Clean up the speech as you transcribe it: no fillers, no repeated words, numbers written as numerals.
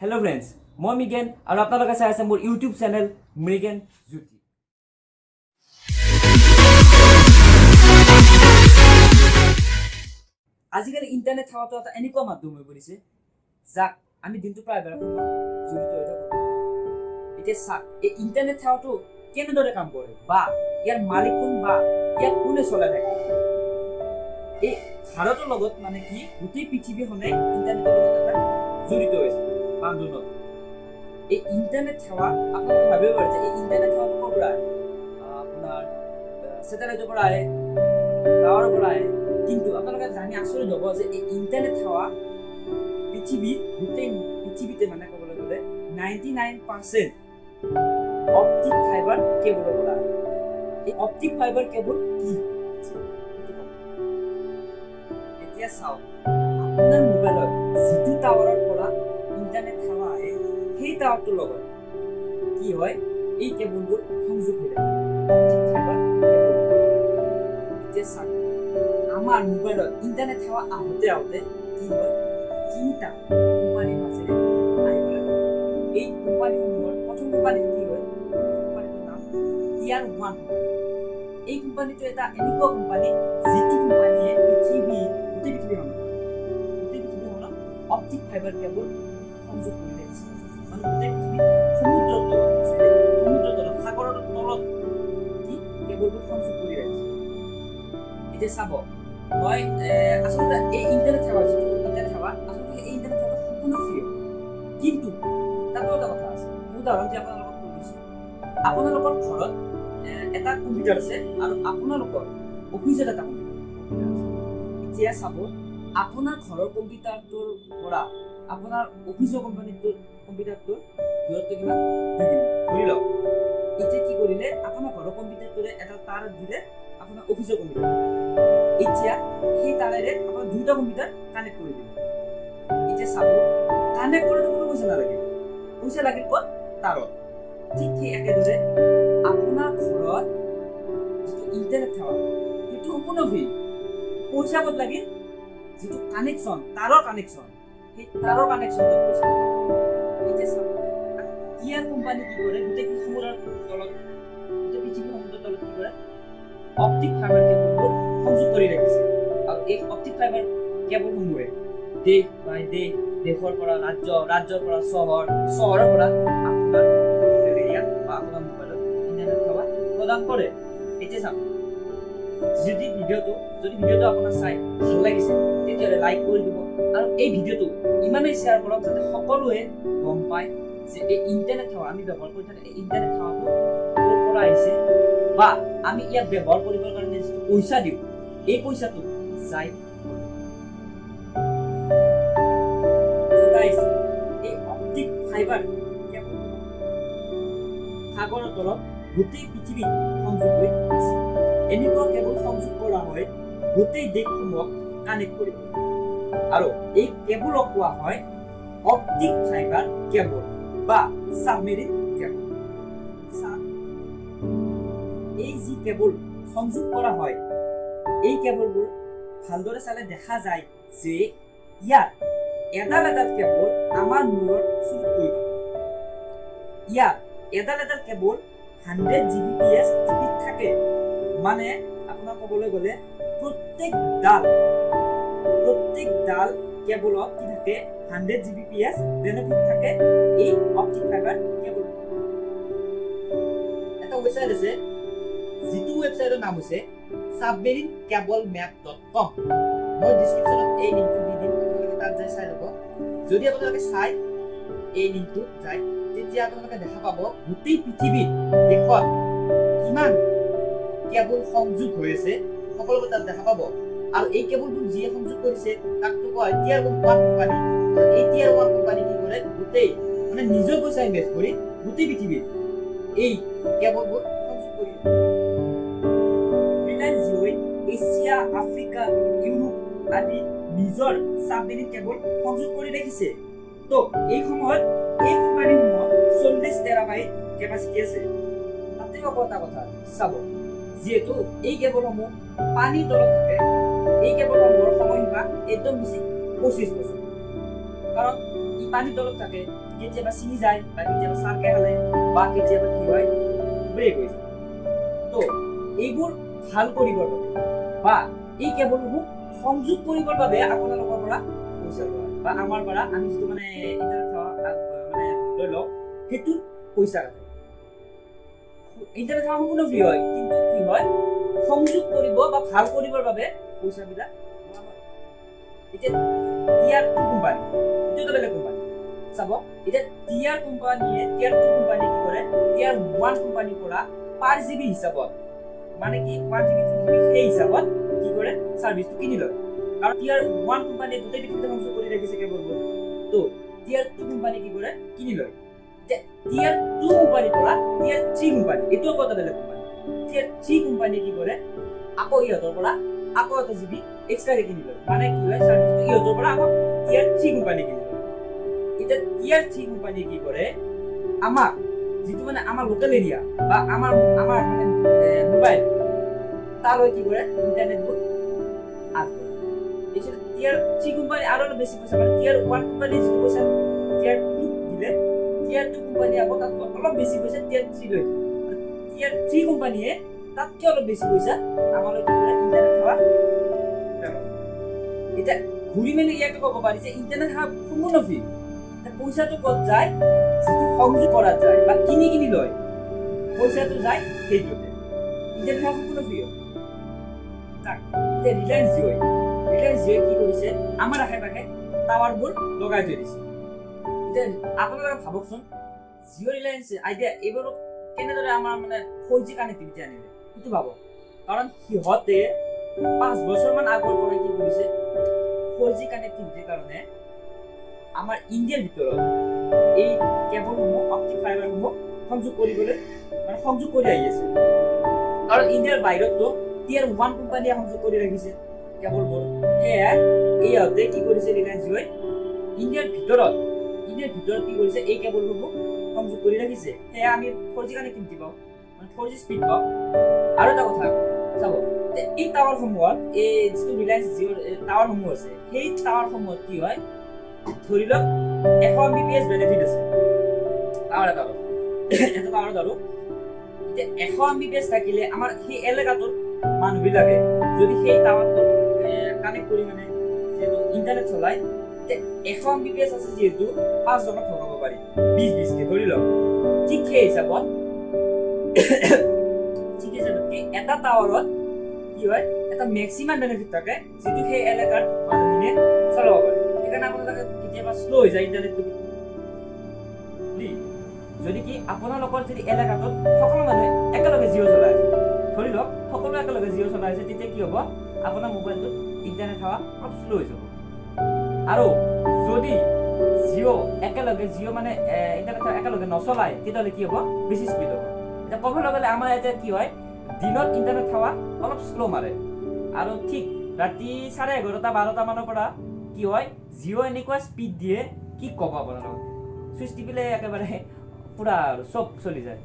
Hello friends, মই মিগেন আৰু আপোনালোকে চাই আছে মোৰ ইউটিউব চেনেল মৃগেন জ্যোতি। আজিকালি ইণ্টাৰনেট সেৱাটো এটা এনেকুৱা মাধ্যম হৈ পৰিছে যাক আমি দিনটো প্ৰায় বেলা সময় জড়িত হৈ থাকোঁ। এতিয়া চাওক, এই ইণ্টাৰনেট সেৱাটো কেনেদৰে কাম কৰে বা ইয়াৰ মালিক কোন বা ইয়াক কোনে চলাই থাকে। এই ভাৰতৰ লগত মানে কি গোটেই পৃথিৱীখনে ইণ্টাৰনেটৰ লগত এটা জড়িত হৈছে বান্ধোনত। এই ইণ্টাৰনেট সেৱা আপোনালোকে ভাবিব পাৰে যে এই ইণ্টাৰনেট সেৱাটো ক'ৰ পৰা আহে, আপোনাৰ ছেটেলাইটৰ পৰা আহে, টাৱাৰৰ পৰা আহে। কিন্তু আপোনালোকে জানি আচৰিত হ'ব যে এই ইণ্টাৰনেট সেৱা গোটেই পৃথিৱীতে মানে ক'বলৈ গ'লে 99% অপটিক ফাইবাৰ কেবলৰ পৰা আহে। এই অপটিক ফাইবাৰ কেবল কি? এতিয়া চাওক, আপোনাৰ মোবাইলত যিটো টাৱাৰৰ পৰা ইণ্টাৰনেট সেৱা আহে সেই টাৱাৰটোৰ লগত কি হয়, এই কেবলবোৰ সংযোগ হৈ থাকে অপটিক ফাইবাৰ কেবল। এতিয়া চাওক, আমাৰ মোবাইলত ইণ্টাৰনেট সেৱা আহোঁতে কি হয়, তিনিটা কোম্পানীৰ মাজেৰে আহিব লাগে। এই কোম্পানীসমূহৰ প্ৰথম কোম্পানীটো কি হয়, কোম্পানীটোৰ নাম টিয়াৰ 1 কোম্পানী। এই কোম্পানীটো এটা এনেকুৱা কোম্পানী যিটো কোম্পানীয়ে গোটেই পৃথিৱীখনত অপটিক ফাইবাৰ কেবল সংযোগ কৰি ৰাখিছে। মানে গোটেই পৃথিৱীত সমুদ্ৰৰ তলত সাগৰৰ তলত কি কেবলবোৰ সংযোগ কৰি ৰাখিছে। এতিয়া চাব, মই আচলতে এই ইণ্টাৰনেট সেৱা আচলতে এই ইণ্টাৰনেট সেৱা সম্পূৰ্ণ ফ্ৰী। কিন্তু তাতো এটা কথা আছে। উদাহৰণ দি আপোনালোকক কৈ দিছোঁ, আপোনালোকৰ ঘৰত এটা কম্পিউটাৰ আছে আৰু আপোনালোকৰ অফিচত এটা কম্পিউটাৰ আছে। এতিয়া চাব, আপোনাৰ ঘৰৰ কম্পিউটাৰটোৰ পৰা আপোনাৰ অফিচৰ কম্পিউটাৰটোৰ দূৰত্ব কিমান, 2 কিলোমিটাৰ ধৰি লওক। এতিয়া কি কৰিলে, আপোনাৰ ঘৰৰ কম্পিউটাৰটোৰে এটা তাৰ দিলে আপোনাৰ অফিচৰ কম্পিউটাৰ। এতিয়া সেই তাৰেৰে আপোনাৰ দুটা কম্পিউটাৰ কানেক্ট কৰি দিলে। এতিয়া চাব, কানেক্ট কৰোঁতে কোনো পইচা নালাগে, পইচা লাগিল ক'ত, তাৰত। ঠিক সেই একেদৰে আপোনাৰ ঘৰত যিটো ইণ্টাৰনেট সেৱা সেইটো সম্পূৰ্ণ ফ্ৰী। পইচা ক'ত লাগিল, যিটো কানেকশ্যন, তাৰৰ কানেকশ্যন, সেই তাৰৰ কানেকশ্যনটো পইচা। এতিয়া চাব, টিয়াৰ কোম্পানী কি কৰে, গোটেই সমুদ্ৰৰ তলত, গোটেই পৃথিৱীৰ সমুদ্ৰৰ তলত কি কৰে, অপটিক ফাইবাৰ কেবলবোৰ সংযোগ কৰি ৰাখিছে। আৰু এই অপটিক ফাইবাৰ কেবলসমূহে দেশ বাই দেশ, দেশৰ পৰা ৰাজ্য, ৰাজ্যৰ পৰা চহৰ, চহৰৰ পৰা আপোনাৰ এৰিয়া বা আপোনাৰ মোবাইলত ইণ্টাৰনেট সেৱা প্ৰদান কৰে। এতিয়া চাওক, যদি ভিডিঅ'টো আপোনাৰ চাই ভাল লাগিছে তেতিয়াহ'লে লাইক কৰি দিব আৰু এই ভিডিঅ'টো ইমানেই শ্বেয়াৰ কৰক যাতে সকলোৱে গম পায় যে এই ইণ্টাৰনেট সেৱা আমি ব্যৱহাৰ কৰি থকা এই ইণ্টাৰনেট সেৱাটো ক'ৰ পৰা আহিছে বা আমি ইয়াক ব্যৱহাৰ কৰিবৰ কাৰণে যিটো পইচা দিওঁ এই পইচাটো যায়। এই অপটিক ফাইবাৰ কেবল সাগৰৰ তলত গোটেই পৃথিৱীত সংযোগ হৈ আছে। এনেকুৱা কেবল সংযোগ কৰা হয় গোটেই দেশসমূহক কানেক্ট কৰিব, আৰু এই কেবলক কোৱা হয় অপটিক ফাইবাৰ কেবল বা সাবমেৰিন কেবল। এই যি কেবল সংযোগ কৰা হয় এই কেবলবোৰ ভালদৰে চালে দেখা যায় যে ইয়াত এডাল কেবল আমাৰ মূৰৰ চুলিতকৈ পাতল। ইয়াত এডাল কেবল 100 Gbps স্পীড থাকে। মানে আপোনাৰ ক'বলৈ গ'লে প্ৰত্যেক ডাল কেবলত কি থাকে, 100 Gbps বেনিফিট থাকে এই অপটিক ফাইবাৰ কেবল। এটা ৱেবছাইট আছে, যিটো ৱেবছাইটৰ নাম হৈছে submarinecablmap.com। মই ডিছক্ৰিপশ্যনত এই লিংকটো দি দিম, আপোনালোকে তাত যাই চাই ল'ব। যদি আপোনালোকে চাই এই লিংকটোত যায় তেতিয়া আপোনালোকে দেখা পাব গোটেই পৃথিৱীত দেশত কিমান কেবল সংযোগ হৈ আছে সকলোবোৰ তাত দেখা পাব। আৰু এই কেবলবোৰ যিয়ে সংযোগ কৰিছে তাকতো কয় টিয়াৰ 1 কোম্পানী। এই টিয়াৰ 1 কোম্পানী কি কৰে, গোটেই মানে নিজৰ পইচা ইনভেষ্ট কৰি গোটেই পৃথিৱীত এই কেবলবোৰ সংযোগ কৰি আছে। ৰিলায়েন্স জিঅ'ই এছিয়া, আফ্ৰিকা, ইউৰোপ আদি নিজৰ সাবমেৰিন কেবল সংযোগ কৰি ৰাখিছে। তো এই সময়ত এই কোম্পানীসমূহৰ 40 টেৰাবাইট কেপাচিটি আছে। তাতে এটা কথা চাব, যিহেতু এই কেবলসমূহ পানীৰ তলত থাকে, এই কেবলসমূহৰ সময়সীমা একদম বেছি 25 বছৰ। কাৰণ ই পানীৰ তলত থাকে, কেতিয়াবা ছিঙি যায় বা কেতিয়াবা চাৰকে হালে বা কেতিয়াবা কি হয় ব্ৰেক হৈ যায়। তো এইবোৰ ভাল কৰিবৰ বাবে বা এই কেবলসমূহ সংযোগ কৰিবৰ বাবে আপোনালোকৰ পৰা পইচা লোৱা হয় বা আমাৰ পৰা আমি যিটো মানে ইণ্টাৰনেট মানে লৈ লওঁ সেইটোত পইচা কাটে। ইণ্টাৰনেট সেৱা সম্পূৰ্ণ ফ্ৰী হয়, কিন্তু কি হয় সংযোগ কৰিব বা ভাল কৰিবৰ বাবে পইচাবিলাক লোৱা হয়। এতিয়া টিয়াৰ 2 কোম্পানী, এইটো বেলেগ কোম্পানী চাব। এতিয়া টিয়াৰ 2 কোম্পানী কি কৰে, টিয়াৰ 1 কোম্পানীৰ পৰা পাৰ জিবি হিচাপত মানে কি 1 জিবি 2 জিবি সেই হিচাপত কি কৰে সাৰ্ভিসটো কিনি লয়। কাৰণ টিয়াৰ 1 কোম্পানীয়ে গোটেই পৃথিৱীতে সংযোগ কৰি ৰাখিছে কেবলবোৰ, তো টিয়াৰ 2 কোম্পানী কি কৰে কিনি লয়। টিয়াৰ 2 কোম্পানীৰ পৰা টিয়াৰ 3 কোম্পানী, এইটো কথা বেলেগ কোম্পানী, টিয়াৰ 3 কোম্পানী কি কৰে আকৌ ইহঁতৰ পৰা আকৌ এটা জিবি এক্সট্ৰাকে কিনি লয়। মানে কি হয় সাৰ্ভিসটো ইহঁতৰ পৰা আকৌ টিয়াৰ 3 কোম্পানী কিনি লয়। এতিয়া টিয়াৰ 3 কোম্পানী কি কৰে আমাক যিটো মানে আমাৰ লোকেল এৰিয়া বা আমাৰ মানে মোবাইল তালৈ কি কৰে ইণ্টাৰনেটবোৰ আদ কৰে। এইটো টিয়াৰ 3 কোম্পানী আৰু অলপ বেছি পইচা মানে টিয়াৰ 1 কোম্পানী যিটো পইচা টিয়াৰ 2 দিলে, টিয়াৰ 2 কোম্পানী আকৌ তাত অলপ বেছি পইচা টিয়াৰ 3 লৈ দিয়ে। টিয়াৰ 3 কোম্পানীয়ে তাতকৈ অলপ বেছি পইচা আমালৈ কি কৰে ইণ্টাৰনেট সেৱা। এতিয়া ঘূৰি মেলি ইয়াকে ক'ব পাৰি যে ইণ্টাৰনেট সেৱা সম্পূৰ্ণ ফ্ৰী। পইচাটো ক'ত যায়, যিটো সংযোগ কৰা যায় বা কিনি লয় পইচাটো যায় সেইটোতে। ইণ্টাৰনেট সেৱা সম্পূৰ্ণ ফ্ৰী হয়। এতিয়া ৰিলায়েন্স জিঅ'ই কি কৰিছে আমাৰ আশে পাশে টাৱাৰবোৰ লগাই থৈ দিছে। এতিয়া আপোনালোকে ভাবকচোন জিঅ' ৰিলায়েন্স আইডিয়া এইবোৰক কেনেদৰে আমাৰ মানে 4G কানেক্টিভিটি আনিলে সেইটো ভাবক। কাৰণ সিহঁতে 5 বছৰমান আগৰ পৰা কি কৰিছে 4G কানেক্টিভিটিৰ কাৰণে আমাৰ ইণ্ডিয়াৰ ভিতৰত এই কেবলসমূহ অপটিক ফাইবাৰসমূহ সংযোগ কৰিবলৈ মানে সংযোগ কৰি আহি আছে। কাৰণ ইণ্ডিয়াৰ বাহিৰততো টিয়াৰ 1 কোম্পানীয়ে সংযোগ কৰি ৰাখিছে কেবলবোৰ। সেয়া ইহঁতে কি কৰিছে ৰিলায়েন্স জিঅ'ই ইণ্ডিয়াৰ ভিতৰত কি কৰিছে এই কেবলসমূহ সংযোগ কৰি ৰাখিছে। সেয়া আমি 4G কানেক্টিভিটি পাওঁ, মানে 4G স্পীড পাওঁ। আৰু এটা কথা চাব, এই টাৱাৰসমূহত এই যিটো ৰিলায়েন্স জিঅ'ৰ টাৱাৰসমূহ আছে সেই টাৱাৰসমূহত কি হয় ধৰি লওক 100 Mbps বেনিফিট আছে টাৱাৰত আৰু এতিয়া 100 Mbps থাকিলে আমাৰ সেই এলেকাটোৰ মানুহবিলাকে যদি সেই টাৱাৰটো কানেক্ট কৰি মানে যিহেতু ইণ্টাৰনেট চলায়, এতিয়া 100 Mbps আছে যিহেতু 5 জনক ভগাব পাৰি 20-20কে ধৰি লওক। ঠিক সেই হিচাপত এটা টাৱাৰত কি হয় এটা মেক্সিমাম বেনিফিট থাকে যিটো সেই এলেকাৰ মানুহখিনিয়ে চলাব পাৰে। সেইকাৰণে আপোনালোকে কেতিয়াবা শ্ল' হৈ যায় ইণ্টাৰনেটটো। যদি কি আপোনালোকৰ যদি এলেকাটোত সকলো মানুহে একেলগে জিঅ' চলাই আছে, ধৰি লওক সকলো একেলগে জিঅ' চলাই আছে, তেতিয়া কি হ'ব আপোনাৰ মোবাইলটোত ইণ্টাৰনেট সেৱা অলপ শ্ল' হৈ যাব। আৰু যদি জিঅ' মানে ইণ্টাৰনেট সেৱা একেলগে নচলায় তেতিয়াহ'লে কি হ'ব বেছি স্পীড হ'ব। এতিয়া ক'বলৈ গ'লে আমাৰ এতিয়া কি হয় দিনত ইণ্টাৰনেট সেৱা অলপ শ্ল' মাৰে আৰু ঠিক ৰাতি 11:30-12টা মানৰ পৰা কি হয় জিঅ' এনেকুৱা স্পীড দিয়ে কি ক'ব আপোনালোকক, চুইচ টিপিলে একেবাৰে পুৰা আৰু চব চলি যায়।